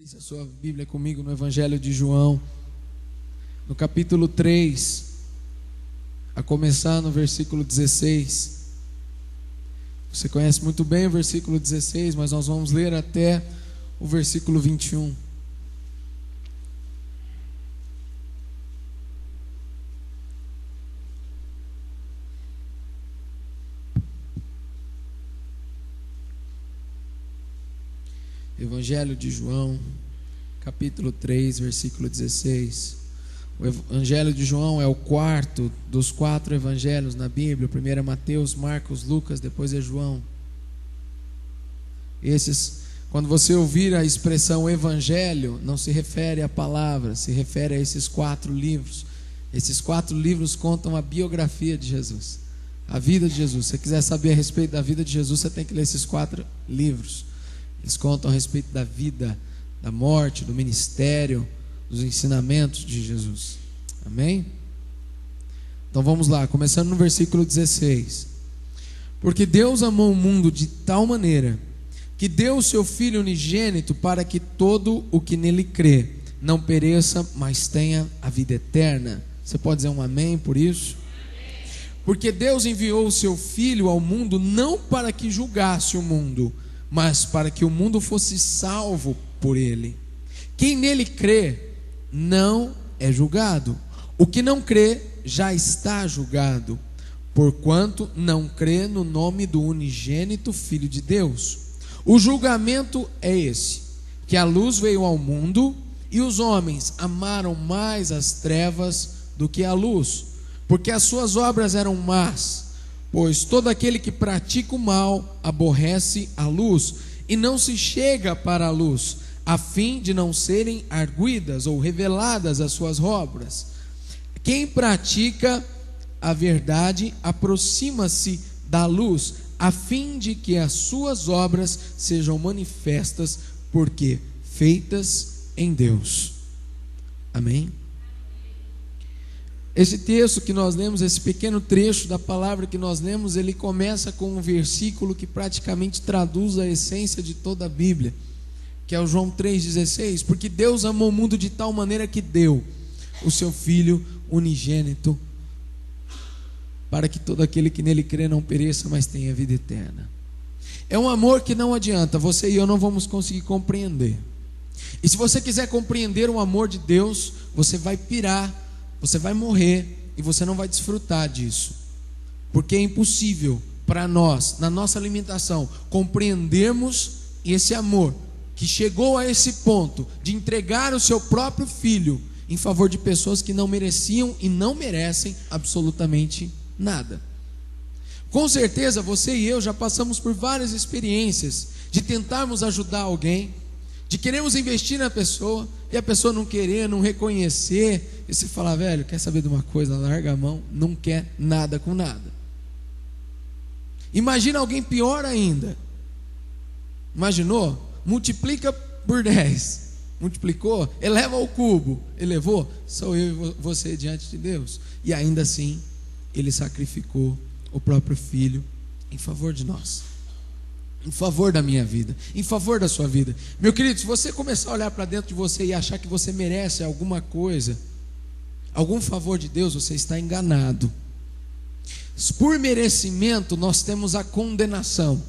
Abra a sua Bíblia comigo no Evangelho de João, no capítulo 3, a começar no versículo 16. Você conhece muito bem o versículo 16, mas nós vamos ler até o versículo 21. Evangelho de João, capítulo 3, versículo 16. O Evangelho de João é o quarto dos 4 evangelhos na Bíblia. Primeiro é Mateus, Marcos, Lucas, depois é João. Quando você ouvir a expressão evangelho, não se refere à palavra, se refere a esses 4 livros. Esses 4 livros contam a biografia de Jesus, a vida de Jesus. Se você quiser saber a respeito da vida de Jesus, você tem que ler esses 4 livros. Eles contam a respeito da vida, da morte, do ministério, dos ensinamentos de Jesus. Amém? Então vamos lá, começando no versículo 16. Porque Deus amou o mundo de tal maneira que deu o seu Filho unigênito para que todo o que nele crê não pereça, mas tenha a vida eterna. Você pode dizer um amém por isso? Porque Deus enviou o seu Filho ao mundo não para que julgasse o mundo, mas para que o mundo fosse salvo por ele. Quem nele crê não é julgado. O que não crê já está julgado, porquanto não crê no nome do unigênito Filho de Deus. O julgamento é esse, que a luz veio ao mundo, e os homens amaram mais as trevas do que a luz, porque as suas obras eram más. Pois todo aquele que pratica o mal aborrece a luz e não se chega para a luz, a fim de não serem arguidas ou reveladas as suas obras. Quem pratica a verdade aproxima-se da luz, a fim de que as suas obras sejam manifestas, porque feitas em Deus. Amém? Esse texto que nós lemos, esse pequeno trecho da palavra que nós lemos, ele começa com um versículo que praticamente traduz a essência de toda a Bíblia, que é o João 3,16. Porque Deus amou o mundo de tal maneira que deu o seu Filho unigênito, para que todo aquele que nele crê não pereça, mas tenha vida eterna. É um amor que não adianta, você e eu não vamos conseguir compreender. E se você quiser compreender o amor de Deus, você vai pirar, você vai morrer e você não vai desfrutar disso, porque é impossível para nós, na nossa limitação, compreendermos esse amor que chegou a esse ponto de entregar o seu próprio Filho em favor de pessoas que não mereciam e não merecem absolutamente nada. Com certeza você e eu já passamos por várias experiências de tentarmos ajudar alguém, de queremos investir na pessoa e a pessoa não querer, não reconhecer, e você fala: velho, quer saber de uma coisa? Larga a mão, não quer nada com nada. Imagina alguém pior ainda. Imaginou? Multiplica por 10. Multiplicou? Eleva ao cubo. Elevou? Sou eu e você diante de Deus. E ainda assim, ele sacrificou o próprio Filho em favor de nós, em favor da minha vida, em favor da sua vida. Meu querido, se você começar a olhar para dentro de você e achar que você merece alguma coisa, algum favor de Deus, você está enganado. Por merecimento nós temos a condenação.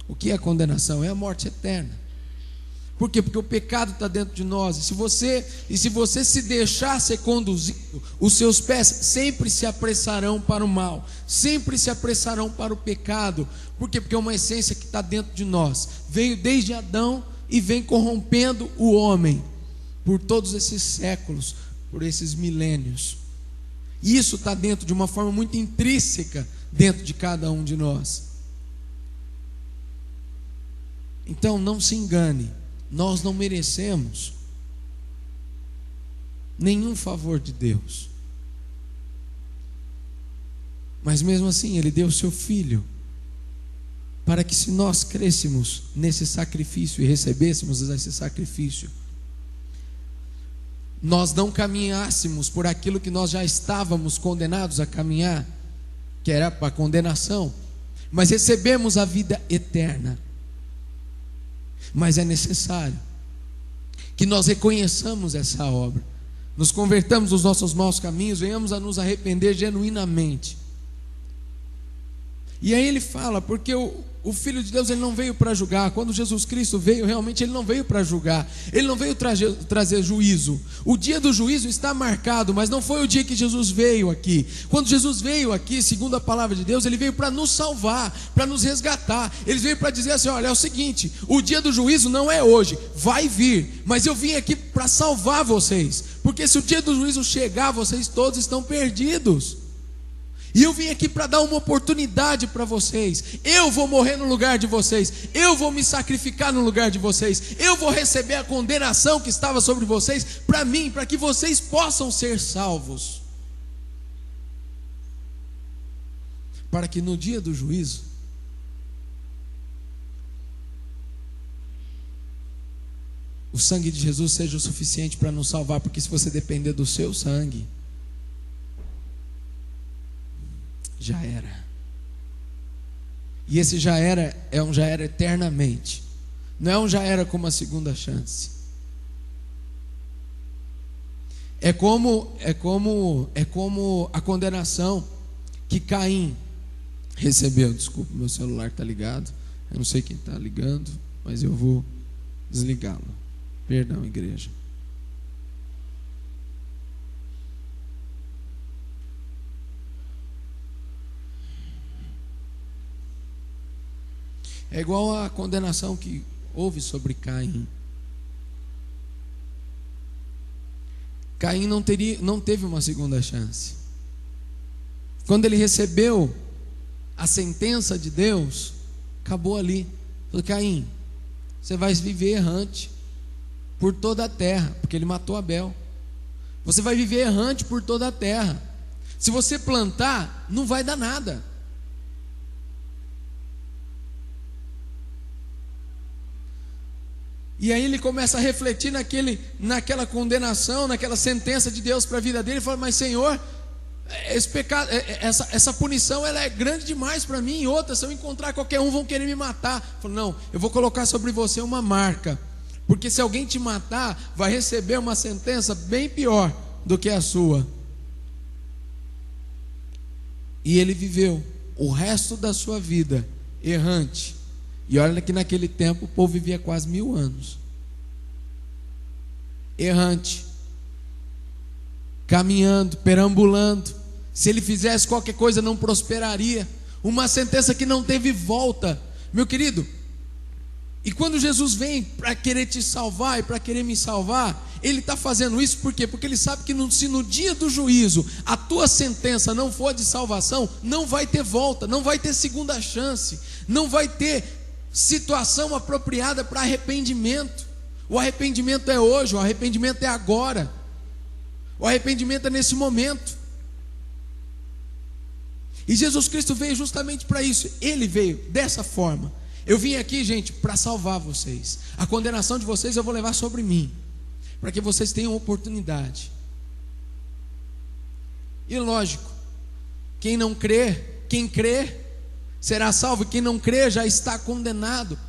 O que é a condenação? É a morte eterna. Por quê? Porque o pecado está dentro de nós. E se você se deixar ser conduzido, os seus pés sempre se apressarão para o mal, sempre se apressarão para o pecado. Por quê? Porque é uma essência que está dentro de nós. Veio desde Adão e vem corrompendo o homem por todos esses séculos, por esses milênios. E isso está dentro de uma forma muito intrínseca dentro de cada um de nós. Então não se engane, nós não merecemos nenhum favor de Deus, mas mesmo assim Ele deu o seu Filho, para que, se nós crêssemos nesse sacrifício e recebêssemos esse sacrifício, nós não caminhássemos por aquilo que nós já estávamos condenados a caminhar, que era para a condenação, mas recebemos a vida eterna. Mas é necessário que nós reconheçamos essa obra, nos convertamos dos nossos maus caminhos, venhamos a nos arrepender genuinamente. E aí ele fala, porque o Filho de Deus, ele não veio para julgar. Quando Jesus Cristo veio, realmente ele não veio para julgar, ele não veio trazer juízo. O dia do juízo está marcado, mas não foi o dia que Jesus veio aqui. Quando Jesus veio aqui, segundo a palavra de Deus, ele veio para nos salvar, para nos resgatar. Ele veio para dizer assim: olha, é o seguinte, o dia do juízo não é hoje, vai vir, mas eu vim aqui para salvar vocês, porque se o dia do juízo chegar, vocês todos estão perdidos. E eu vim aqui para dar uma oportunidade para vocês. Eu vou morrer no lugar de vocês, eu vou me sacrificar no lugar de vocês, eu vou receber a condenação que estava sobre vocês, para mim, para que vocês possam ser salvos, para que no dia do juízo o sangue de Jesus seja o suficiente para nos salvar. Porque se você depender do seu sangue, já era. E esse já era é um já era eternamente. Não é um já era com uma segunda chance. É como a condenação que Caim recebeu. Desculpa, meu celular está ligado. Eu não sei quem está ligando, mas eu vou desligá-lo. Perdão, igreja. É igual a condenação que houve sobre Caim. Caim não teve uma segunda chance. Quando ele recebeu a sentença de Deus, acabou ali. Falou: Caim, você vai viver errante por toda a terra, porque ele matou Abel. Você vai viver errante por toda a terra. Se você plantar, não vai dar nada. E aí ele começa a refletir naquela condenação, naquela sentença de Deus para a vida dele. Ele fala: mas Senhor, esse pecado, essa punição, ela é grande demais para mim. E outra, se eu encontrar qualquer um, vão querer me matar. Ele falou: não, eu vou colocar sobre você uma marca, porque se alguém te matar, vai receber uma sentença bem pior do que a sua. E ele viveu o resto da sua vida errante. E olha que naquele tempo o povo vivia quase 1000 anos. Errante, caminhando, perambulando. Se ele fizesse qualquer coisa, não prosperaria. Uma sentença que não teve volta. Meu querido, e quando Jesus vem para querer te salvar e para querer me salvar, Ele está fazendo isso por quê? Porque Ele sabe que se no dia do juízo a tua sentença não for de salvação, não vai ter volta, não vai ter segunda chance, não vai ter situação apropriada para arrependimento. O arrependimento é hoje, o arrependimento é agora, o arrependimento é nesse momento. E Jesus Cristo veio justamente para isso. Ele veio dessa forma. Eu vim aqui, gente, para salvar vocês. A condenação de vocês eu vou levar sobre mim, para que vocês tenham oportunidade. E lógico, quem não crê, quem crê será salvo, quem não crê já está condenado,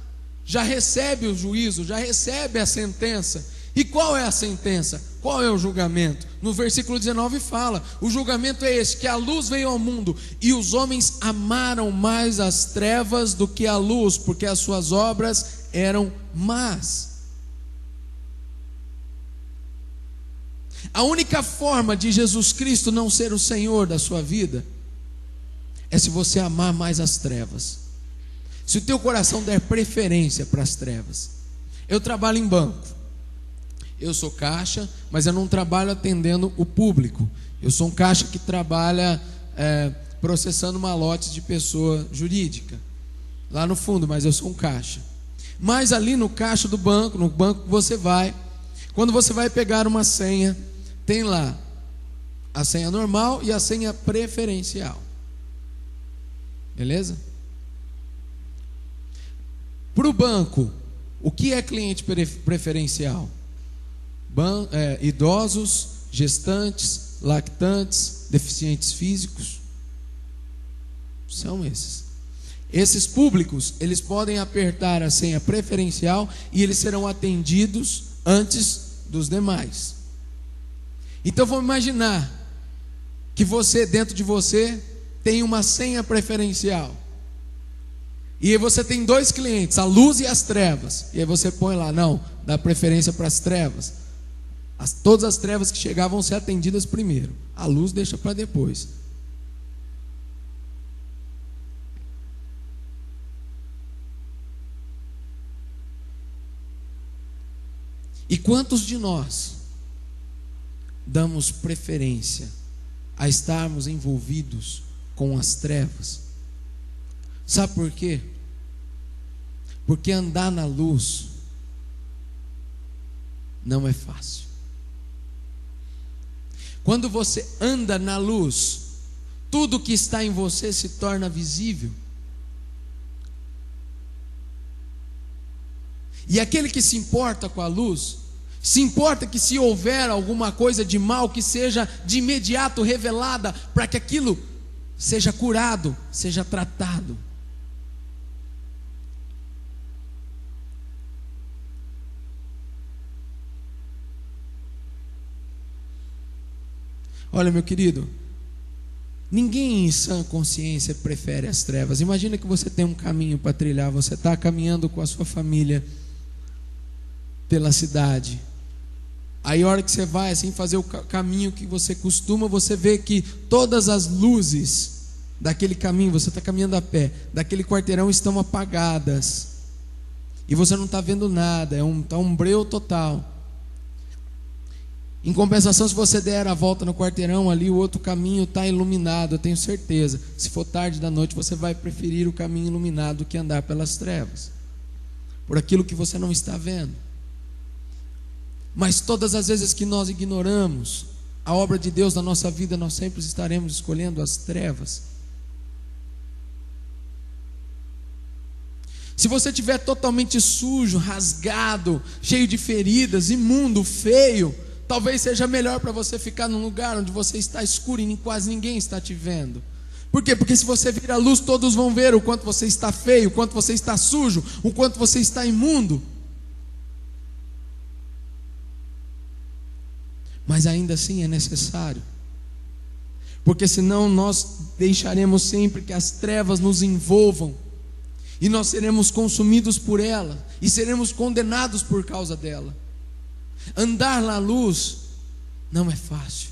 já recebe o juízo, já recebe a sentença. E qual é a sentença? Qual é o julgamento? No versículo 19 fala: o julgamento é esse, que a luz veio ao mundo, e os homens amaram mais as trevas do que a luz, porque as suas obras eram más. A única forma de Jesus Cristo não ser o Senhor da sua vida é se você amar mais as trevas, se o teu coração der preferência para as trevas. Eu trabalho em banco, eu sou caixa, mas eu não trabalho atendendo o público. Eu sou um caixa que trabalha processando malotes de pessoa jurídica, lá no fundo, mas eu sou um caixa. Mas ali no caixa do banco, no banco que você vai, quando você vai pegar uma senha, tem lá a senha normal e a senha preferencial. Beleza? Para o banco, o que é cliente preferencial? Idosos, gestantes, lactantes, deficientes físicos. São esses. Esses públicos, eles podem apertar a senha preferencial e eles serão atendidos antes dos demais. Então vamos imaginar que você, dentro de você, tem uma senha preferencial. E aí você tem dois clientes, a luz e as trevas. E aí você põe lá, não, dá preferência para as trevas. Todas as trevas que chegavam vão ser atendidas primeiro. A luz deixa para depois. E quantos de nós damos preferência a estarmos envolvidos com as trevas? Sabe por quê? Porque andar na luz não é fácil. Quando você anda na luz, tudo que está em você se torna visível. E aquele que se importa com a luz, se importa que se houver alguma coisa de mal, que seja de imediato revelada, para que aquilo seja curado, seja tratado. Olha, meu querido, ninguém em sã consciência prefere as trevas. Imagina que você tem um caminho para trilhar, você está caminhando com a sua família pela cidade. Aí a hora que você vai assim fazer o caminho que você costuma, você vê que todas as luzes daquele caminho, você está caminhando a pé, daquele quarteirão estão apagadas. E você não está vendo nada, está um breu total. Em compensação, se você der a volta no quarteirão ali, o outro caminho está iluminado, eu tenho certeza. Se for tarde da noite, você vai preferir o caminho iluminado do que andar pelas trevas, por aquilo que você não está vendo. Mas todas as vezes que nós ignoramos a obra de Deus na nossa vida, nós sempre estaremos escolhendo as trevas. Se você estiver totalmente sujo, rasgado, cheio de feridas, imundo, feio, talvez seja melhor para você ficar num lugar onde você está escuro e quase ninguém está te vendo. Por quê? Porque se você vir a luz, todos vão ver o quanto você está feio, o quanto você está sujo, o quanto você está imundo. Mas ainda assim é necessário, porque senão nós deixaremos sempre que as trevas nos envolvam, e nós seremos consumidos por ela, e seremos condenados por causa dela. Andar na luz não é fácil.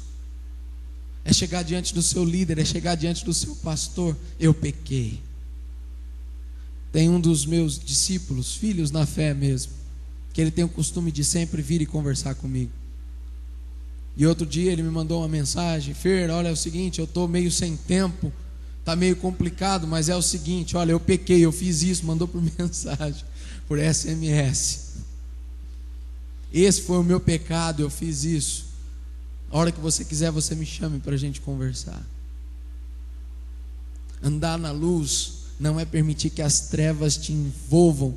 É chegar diante do seu líder, é chegar diante do seu pastor: eu pequei. Tem um dos meus discípulos, filhos na fé mesmo, que ele tem o costume de sempre vir e conversar comigo. E outro dia ele me mandou uma mensagem: Fer, olha, é o seguinte, eu estou meio sem tempo, está meio complicado, mas é o seguinte, olha, eu pequei, eu fiz isso. Mandou por mensagem, por SMS. Esse foi o meu pecado, eu fiz isso. A hora que você quiser, você me chame para a gente conversar. Andar na luz não é permitir que as trevas te envolvam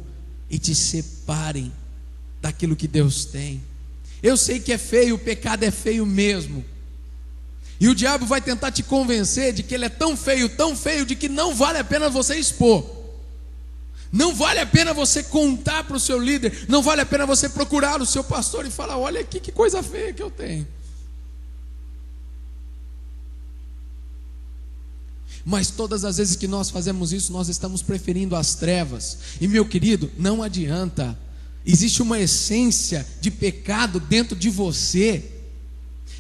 e te separem daquilo que Deus tem. Eu sei que é feio, o pecado é feio mesmo. E o diabo vai tentar te convencer de que ele é tão feio, de que não vale a pena você expor. Não vale a pena você contar para o seu líder, não vale a pena você procurar o seu pastor e falar: olha aqui que coisa feia que eu tenho. Mas todas as vezes que nós fazemos isso, nós estamos preferindo as trevas. E meu querido, não adianta. Existe uma essência de pecado dentro de você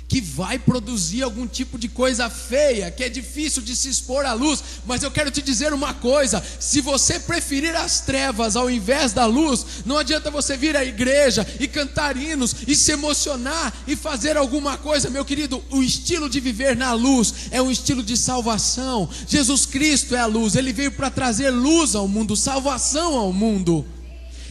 que vai produzir algum tipo de coisa feia, que é difícil de se expor à luz. Mas eu quero te dizer uma coisa: se você preferir as trevas ao invés da luz, não adianta você vir à igreja e cantar hinos e se emocionar e fazer alguma coisa. Meu querido, o estilo de viver na luz é um estilo de salvação. Jesus Cristo é a luz, Ele veio para trazer luz ao mundo, salvação ao mundo.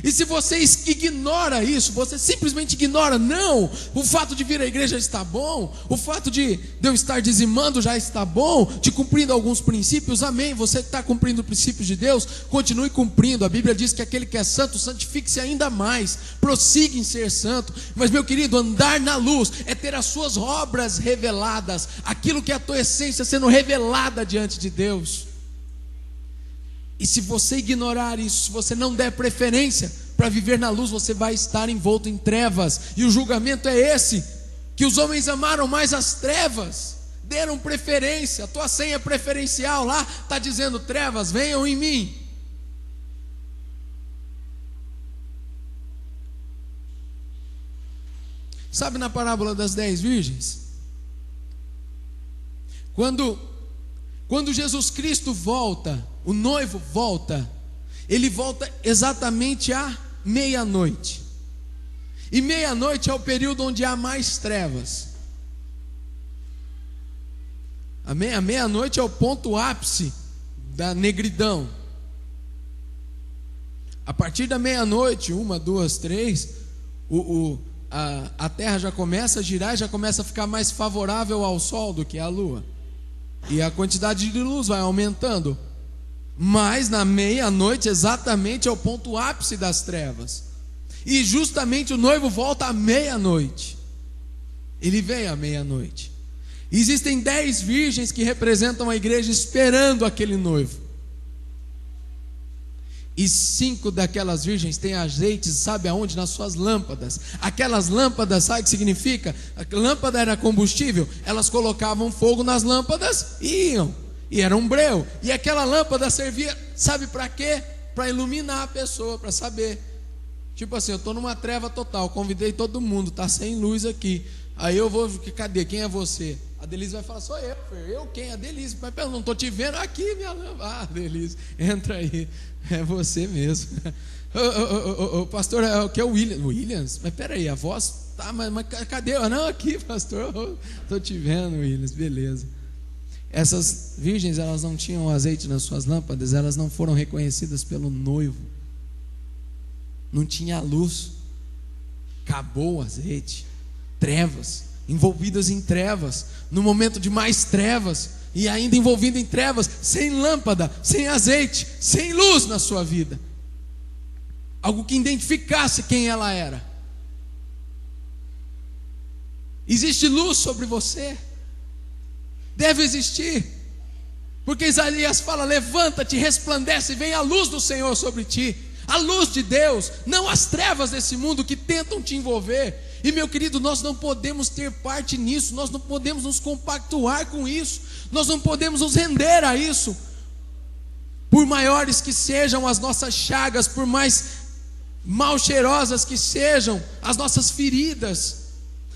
E se você ignora isso, você simplesmente ignora: não, o fato de vir à igreja está bom, o fato de eu estar dizimando já está bom, de cumprindo alguns princípios, amém. Você está cumprindo os princípios de Deus, continue cumprindo. A Bíblia diz que aquele que é santo, santifique-se ainda mais, prossiga em ser santo. Mas meu querido, andar na luz é ter as suas obras reveladas, aquilo que é a tua essência sendo revelada diante de Deus. E se você ignorar isso, se você não der preferência, para viver na luz, você vai estar envolto em trevas. E o julgamento é esse: que os homens amaram mais as trevas, deram preferência. A tua senha preferencial lá está dizendo: trevas, venham em mim. Sabe, na parábola das 10 virgens, quando Jesus Cristo volta, o noivo volta, ele volta exatamente à meia-noite. E meia-noite é o período onde há mais trevas. A meia-noite é o ponto ápice da negridão. A partir da meia-noite, 1, 2, 3, a terra já começa a girar e já começa a ficar mais favorável ao sol do que à lua. E a quantidade de luz vai aumentando. Mas na meia-noite exatamente é o ponto ápice das trevas. E justamente o noivo volta à meia-noite. Ele vem à meia-noite. Existem 10 virgens que representam a igreja esperando aquele noivo. E 5 daquelas virgens têm azeites, sabe aonde? Nas suas lâmpadas. Aquelas lâmpadas, sabe o que significa? A lâmpada era combustível, elas colocavam fogo nas lâmpadas e iam. E era um breu. E aquela lâmpada servia, sabe para quê? Para iluminar a pessoa, para saber. Tipo assim, eu estou numa treva total, convidei todo mundo, está sem luz aqui. Aí eu vou, cadê? Quem é você? A Denise vai falar: sou eu. Eu quem? A Denise. Mas não estou te vendo aqui, minha lâmpada. Ah, Denise, entra aí. É você mesmo. O pastor, o que é o Williams? Mas peraí, a voz, tá, mas cadê? Não, aqui, pastor. Estou te vendo, Williams, beleza. Essas virgens, elas não tinham azeite nas suas lâmpadas, elas não foram reconhecidas pelo noivo. Não tinha luz. Acabou o azeite. Trevas, envolvidas em trevas, no momento de mais trevas, e ainda envolvido em trevas, sem lâmpada, sem azeite, sem luz na sua vida. Algo que identificasse quem ela era. Existe luz sobre você? Deve existir, porque Isaías fala: levanta-te, resplandece, e vem a luz do Senhor sobre ti. A luz de Deus, não as trevas desse mundo que tentam te envolver. E meu querido, nós não podemos ter parte nisso, nós não podemos nos compactuar com isso, nós não podemos nos render a isso. Por maiores que sejam as nossas chagas, por mais mal cheirosas que sejam as nossas feridas,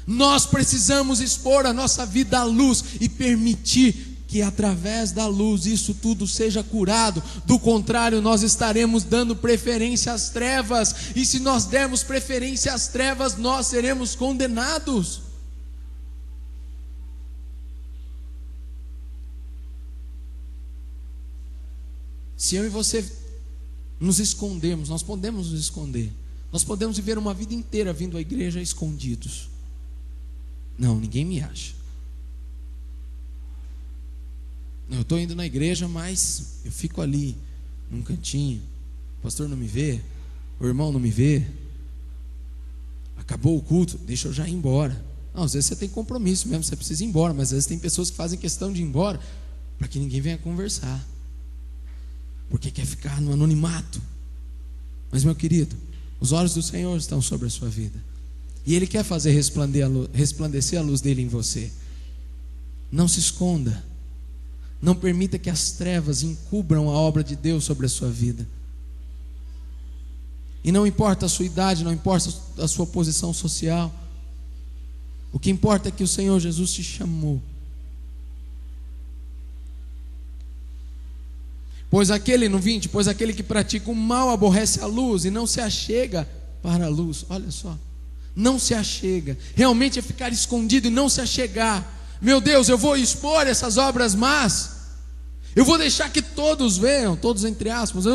nós precisamos expor a nossa vida à luz e permitir que através da luz isso tudo seja curado. Do contrário, nós estaremos dando preferência às trevas, e se nós dermos preferência às trevas, nós seremos condenados. Se eu e você nos escondermos, nós podemos nos esconder, nós podemos viver uma vida inteira vindo à igreja escondidos. Não, ninguém me acha. Eu estou indo na igreja, mas eu fico ali, num cantinho. O pastor não me vê, o irmão não me vê. Acabou o culto, deixa eu já ir embora. Não, às vezes você tem compromisso mesmo, você precisa ir embora. Mas às vezes tem pessoas que fazem questão de ir embora para que ninguém venha conversar, porque quer ficar no anonimato. Mas meu querido, os olhos do Senhor estão sobre a sua vida, e Ele quer fazer resplandecer a luz dele em você. Não se esconda. Não permita que as trevas encubram a obra de Deus sobre a sua vida. E não importa a sua idade, não importa a sua posição social. O que importa é que o Senhor Jesus te chamou. Pois aquele, no 20, pois aquele que pratica o mal aborrece a luz e não se achega para a luz. Olha só, não se achega. Realmente é ficar escondido e não se achegar. Meu Deus, eu vou expor essas obras más, eu vou deixar que todos vejam, todos entre aspas,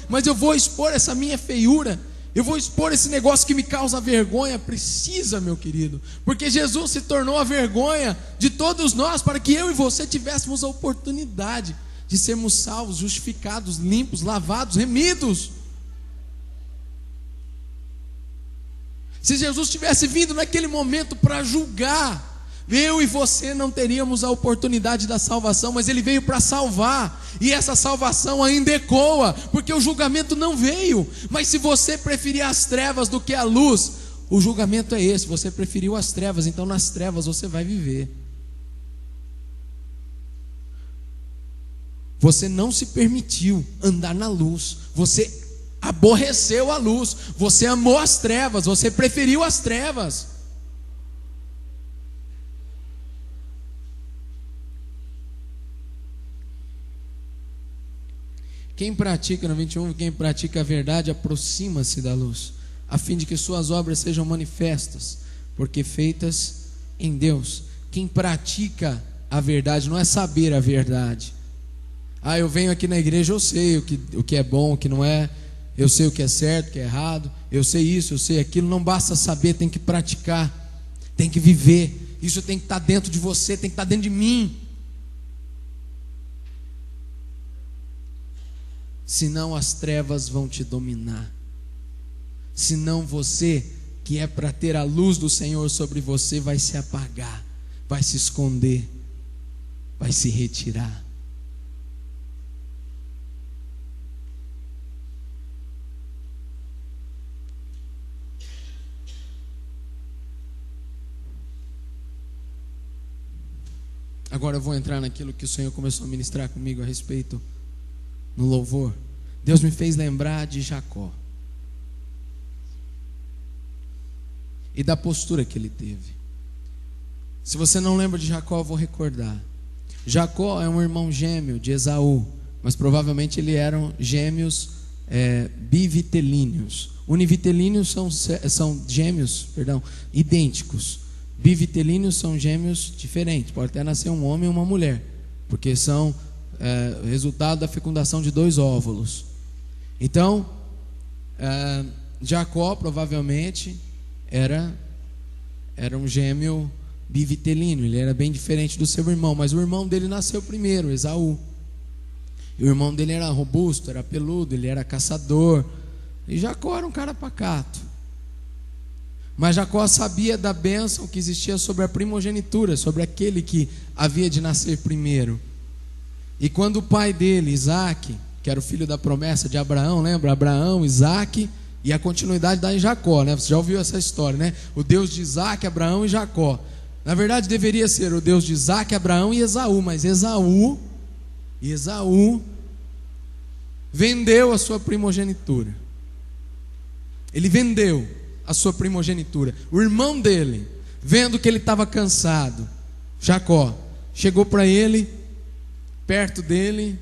mas eu vou expor essa minha feiura, eu vou expor esse negócio que me causa vergonha. Precisa, meu querido, porque Jesus se tornou a vergonha de todos nós, para que eu e você tivéssemos a oportunidade de sermos salvos, justificados, limpos, lavados, remidos. Se Jesus tivesse vindo naquele momento para julgar, Eu e você não teríamos a oportunidade da salvação, mas Ele veio para salvar, e essa salvação ainda ecoa, porque o julgamento não veio. Mas se você preferir as trevas do que a luz, o julgamento é esse: você preferiu as trevas, então nas trevas você vai viver. Você não se permitiu andar na luz, você aborreceu a luz, você amou as trevas, você preferiu as trevas. Quem pratica, no 21, quem pratica a verdade aproxima-se da luz, a fim de que suas obras sejam manifestas, porque feitas em Deus. Quem pratica a verdade não é saber a verdade. Eu venho aqui na igreja, eu sei o que é bom, o que não é, eu sei o que é certo, o que é errado, eu sei isso, eu sei aquilo. Não basta saber, tem que praticar, tem que viver. Isso tem que estar dentro de você, tem que estar dentro de mim. Senão as trevas vão te dominar. Senão você, que é para ter a luz do Senhor sobre você, vai se apagar, vai se esconder, vai se retirar. Agora eu vou entrar naquilo que o Senhor começou a ministrar comigo a respeito no louvor. Deus me fez lembrar de Jacó e da postura que ele teve. Se você não lembra de Jacó, eu vou recordar. Jacó é um irmão gêmeo de Esaú, mas provavelmente eles eram gêmeos bivitelíneos. Univitelíneos são gêmeos, idênticos. Bivitelíneos são gêmeos diferentes. Pode até nascer um homem e uma mulher, porque são resultado da fecundação de 2 óvulos. Então, Jacó provavelmente era um gêmeo bivitelíneo. Ele era bem diferente do seu irmão, mas o irmão dele nasceu primeiro, Esaú. E o irmão dele era robusto, era peludo, ele era caçador. E Jacó era um cara pacato. Mas Jacó sabia da bênção que existia sobre a primogenitura, sobre aquele que havia de nascer primeiro. E quando o pai dele, Isaac, que era o filho da promessa de Abraão, lembra? Abraão, Isaac, e a continuidade dá em Jacó, né? Você já ouviu essa história, né? O Deus de Isaac, Abraão e Jacó. Na verdade deveria ser o Deus de Isaac, Abraão e Esaú, mas Esaú vendeu a sua primogenitura. Ele vendeu a sua primogenitura. O irmão dele, vendo que ele estava cansado, Jacó, chegou para ele, perto dele,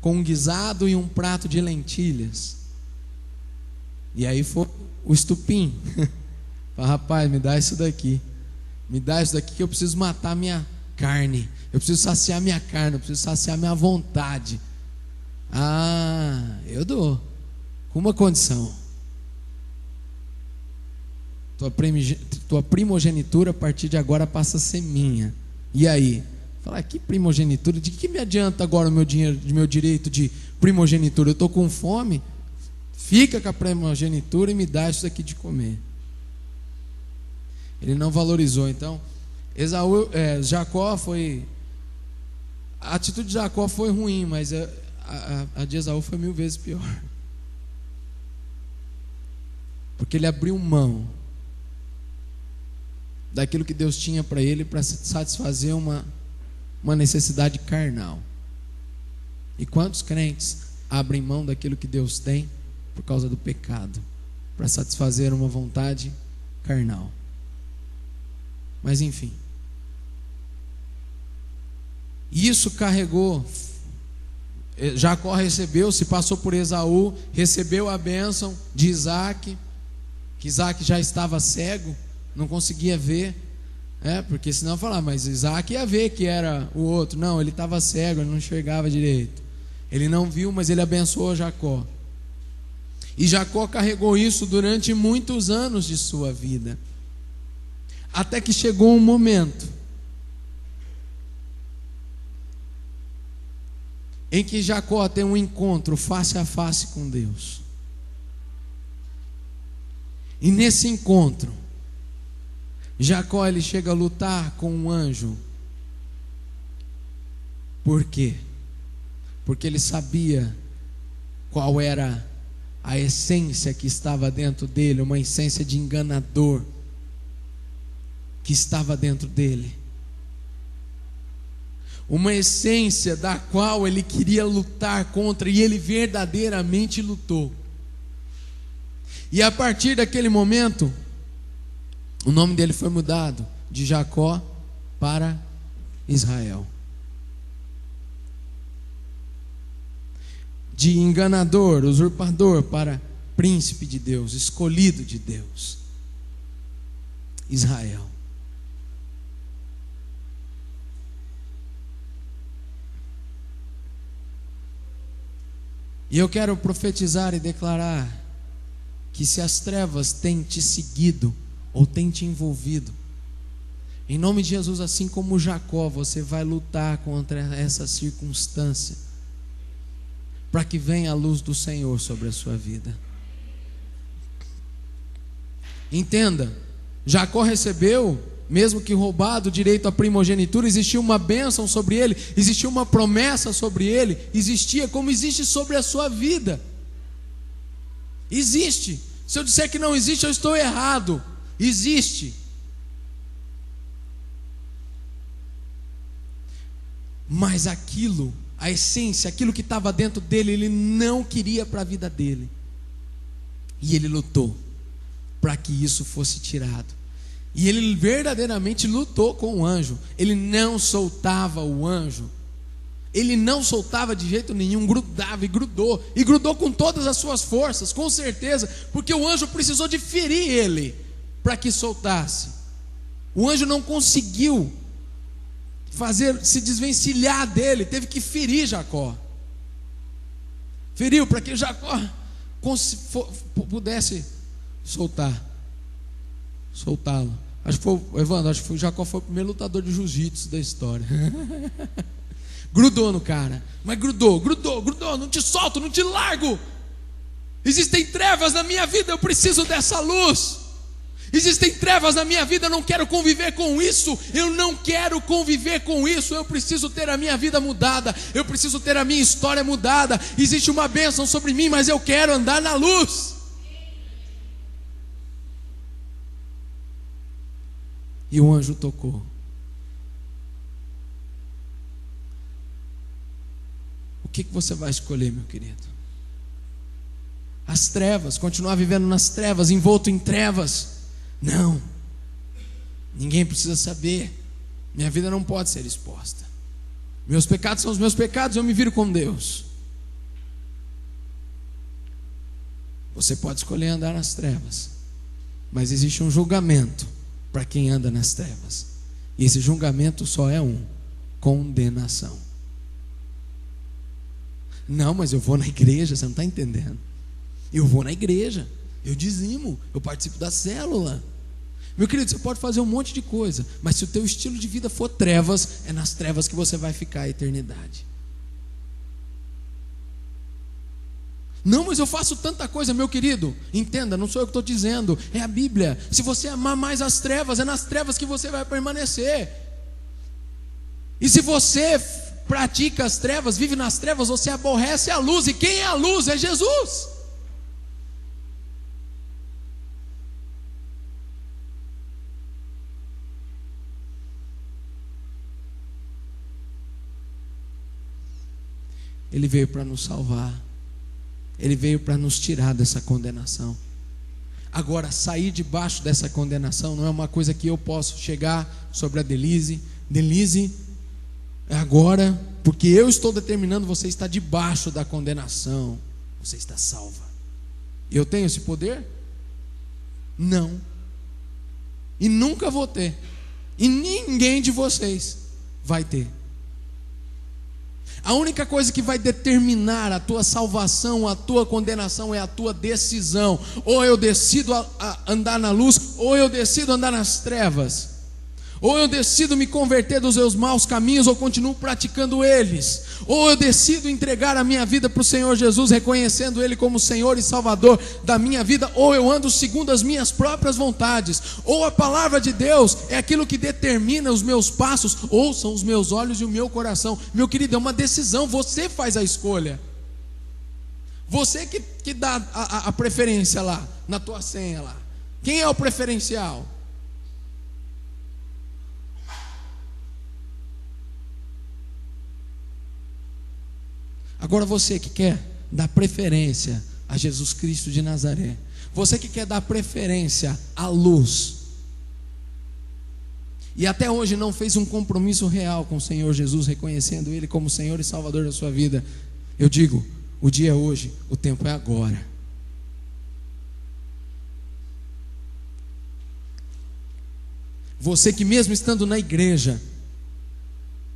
com um guisado e um prato de lentilhas. E aí foi o estupim. Fala: rapaz, me dá isso daqui. Me dá isso daqui que eu preciso matar a minha carne. Eu preciso saciar minha carne, eu preciso saciar minha vontade. Eu dou, com uma condição: tua primogenitura a partir de agora passa a ser minha. E aí? Falar: que primogenitura? De que me adianta agora o meu dinheiro, de meu direito de primogenitura? Eu estou com fome. Fica com a primogenitura e me dá isso aqui de comer. Ele não valorizou. Então Jacó foi, a atitude de Jacó foi ruim, mas a de Esaú foi 1000 vezes pior, porque ele abriu mão daquilo que Deus tinha para ele, para satisfazer uma necessidade carnal. E quantos crentes abrem mão daquilo que Deus tem por causa do pecado, para satisfazer uma vontade carnal? Mas enfim, isso carregou. Jacó recebeu, se passou por Esaú, recebeu a bênção de Isaac, que Isaac já estava cego, não conseguia ver, porque senão falar: mas Isaac ia ver que era o outro. Não, ele estava cego, ele não enxergava direito, ele não viu, mas ele abençoou Jacó. E Jacó carregou isso durante muitos anos de sua vida, até que chegou um momento em que Jacó tem um encontro face a face com Deus. E nesse encontro, Jacó, ele chega a lutar com um anjo. Por quê? Porque ele sabia qual era a essência que estava dentro dele, uma essência de enganador que estava dentro dele, uma essência da qual ele queria lutar contra, e ele verdadeiramente lutou. E a partir daquele momento, o nome dele foi mudado de Jacó para Israel. De enganador, usurpador, para príncipe de Deus, escolhido de Deus. Israel. E eu quero profetizar e declarar que se as trevas têm te seguido ou têm te envolvido, em nome de Jesus, assim como Jacó, você vai lutar contra essa circunstância, para que venha a luz do Senhor sobre a sua vida. Entenda, Jacó recebeu, mesmo que roubado, o direito à primogenitura. Existia uma bênção sobre ele, existia uma promessa sobre ele, existia como existe sobre a sua vida. Existe. Se eu disser que não existe, eu estou errado. Existe. Mas aquilo, a essência, aquilo que estava dentro dele, ele não queria para a vida dele. E ele lutou para que isso fosse tirado. E ele verdadeiramente lutou com o anjo. Ele não soltava o anjo. Ele não soltava de jeito nenhum, grudava e grudou com todas as suas forças, com certeza, porque o anjo precisou de ferir ele para que soltasse. O anjo não conseguiu se desvencilhar dele, teve que ferir Jacó. Feriu para que Jacó pudesse soltá-lo. Acho que foi, Evandro, acho que foi, Jacó foi o primeiro lutador de jiu-jitsu da história. Grudou no cara, mas grudou, não te solto, não te largo. Existem trevas na minha vida, eu preciso dessa luz. Existem trevas na minha vida, eu não quero conviver com isso. Eu não quero conviver com isso. Eu preciso ter a minha vida mudada, eu preciso ter a minha história mudada. Existe uma bênção sobre mim, mas eu quero andar na luz. E o anjo tocou. O que você vai escolher, meu querido? As trevas, continuar vivendo nas trevas, envolto em trevas? Não, ninguém precisa saber. Minha vida não pode ser exposta. Meus pecados são os meus pecados, eu me viro com Deus. Você pode escolher andar nas trevas, mas existe um julgamento para quem anda nas trevas. E esse julgamento só é um: condenação. Não, mas eu vou na igreja, você não está entendendo. Eu vou na igreja, eu dizimo, eu participo da célula. Meu querido, você pode fazer um monte de coisa, mas se o teu estilo de vida for trevas, é nas trevas que você vai ficar a eternidade. Não, mas eu faço tanta coisa, meu querido. Entenda, não sou eu que estou dizendo, é a Bíblia. Se você amar mais as trevas, é nas trevas que você vai permanecer. E se você pratica as trevas, vive nas trevas, você aborrece a luz. E quem é a luz? É Jesus. Ele veio para nos salvar. Ele veio para nos tirar dessa condenação. Agora, sair debaixo dessa condenação não é uma coisa que eu posso chegar sobre a Denise. Denise, agora, porque eu estou determinando, você está debaixo da condenação. Você está salva. Eu tenho esse poder? Não. E nunca vou ter. E ninguém de vocês vai ter. A única coisa que vai determinar a tua salvação, a tua condenação, é a tua decisão. Ou eu decido a andar na luz, ou eu decido andar nas trevas. Ou eu decido me converter dos meus maus caminhos, ou continuo praticando eles. Ou eu decido entregar a minha vida para o Senhor Jesus, reconhecendo Ele como Senhor e Salvador da minha vida. Ou eu ando segundo as minhas próprias vontades. Ou a palavra de Deus é aquilo que determina os meus passos, ou são os meus olhos e o meu coração. Meu querido, é uma decisão, você faz a escolha. Você que dá a preferência lá, na tua senha lá. Quem é o preferencial? Agora você que quer dar preferência a Jesus Cristo de Nazaré, você que quer dar preferência à luz, e até hoje não fez um compromisso real com o Senhor Jesus, reconhecendo Ele como Senhor e Salvador da sua vida, eu digo, o dia é hoje, o tempo é agora. Você que mesmo estando na igreja,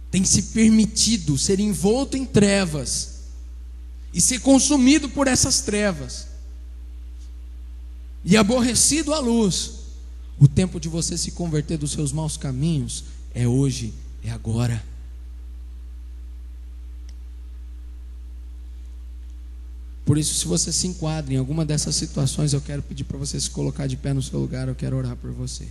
tem se permitido ser envolto em trevas e ser consumido por essas trevas e aborrecido a luz, o tempo de você se converter dos seus maus caminhos é hoje, é agora. Por isso, se você se enquadra em alguma dessas situações, eu quero pedir para você se colocar de pé no seu lugar, eu quero orar por você.